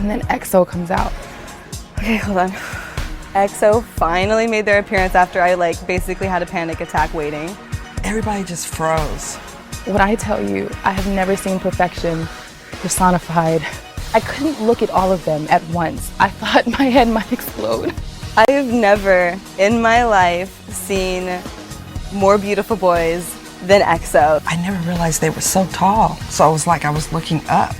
And then EXO comes out. Okay, hold on. EXO finally made their appearance after I basically had a panic attack waiting. Everybody just froze. When I tell you, I have never seen perfection personified. I couldn't look at all of them at once. I thought my head might explode. I've never in my life seen more beautiful boys than EXO. I never realized they were so tall. So it was like I was looking up,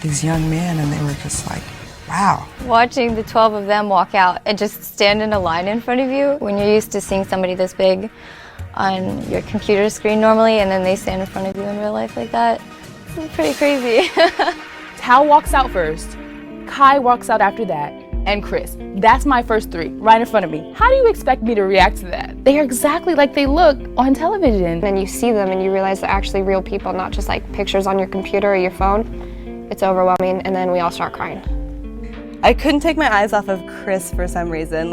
these young men, and they were just like, wow. Watching the 12 of them walk out and just stand in a line in front of you when you're used to seeing somebody this big on your computer screen normally, and then they stand in front of you in real life like that. It's pretty crazy. Tao walks out first, Kai walks out after that, and Chris. That's my first three, right in front of me. How do you expect me to react to that? They are exactly like they look on television. Then you see them and you realize they're actually real people, not just like pictures on your computer or your phone. It's overwhelming, and then we all start crying. I couldn't take my eyes off of Chris for some reason.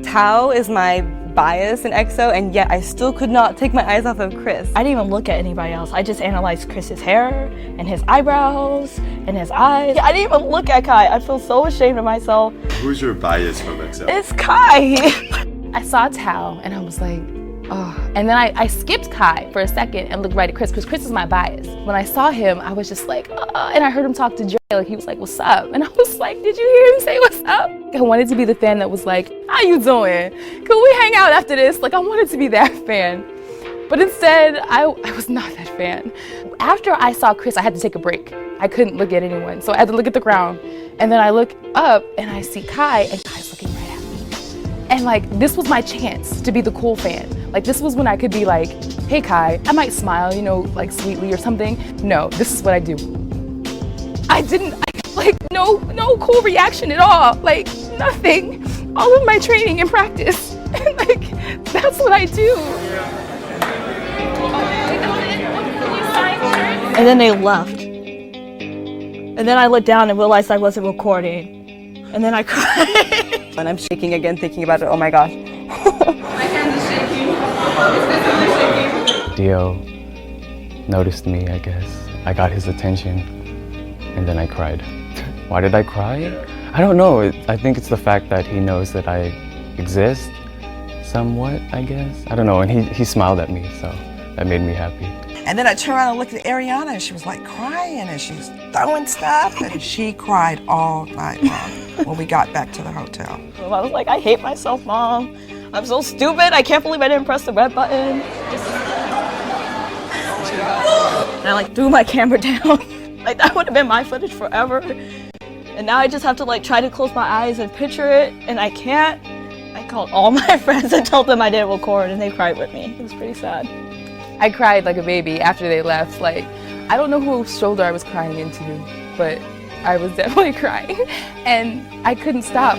Tao is my bias in EXO, and yet I still could not take my eyes off of Chris. I didn't even look at anybody else. I just analyzed Chris's hair and his eyebrows and his eyes. I didn't even look at Kai. I feel so ashamed of myself. Who's your bias from EXO? It's Kai. I saw Tao and I was like, oh. And then I skipped Kai for a second and looked right at Chris, because Chris is my bias. When I saw him, I was just like, and I heard him talk to Dre, he was like, what's up? And I was like, did you hear him say what's up? I wanted to be the fan that was like, how you doing? Can we hang out after this? I wanted to be that fan. But instead, I was not that fan. After I saw Chris, I had to take a break. I couldn't look at anyone, so I had to look at the ground. And then I look up and I see Kai, and Kai's looking right at me. And this was my chance to be the cool fan. This was when I could be like, hey Kai, I might smile, sweetly or something. No, this is what I do. I didn't, no cool reaction at all. Nothing. All of my training and practice. And that's what I do. And then they left. And then I looked down and realized I wasn't recording. And then I cried. And I'm shaking again thinking about it, oh my gosh. My hands are shaking. It's visibly shaking. Dio noticed me, I guess. I got his attention, and then I cried. Why did I cry? I don't know. I think it's the fact that he knows that I exist somewhat, I guess. I don't know, and he smiled at me, so that made me happy. And then I turned around and looked at Ariana, and she was crying, and she was throwing stuff, and she cried all night long when we got back to the hotel. I was like, I hate myself, Mom. I'm so stupid. I can't believe I didn't press the red button. And I threw my camera down. That would have been my footage forever. And now I just have to try to close my eyes and picture it, and I can't. I called all my friends and told them I didn't record, and they cried with me. It was pretty sad. I cried like a baby after they left. I don't know whose shoulder I was crying into, but I was definitely crying, and I couldn't stop.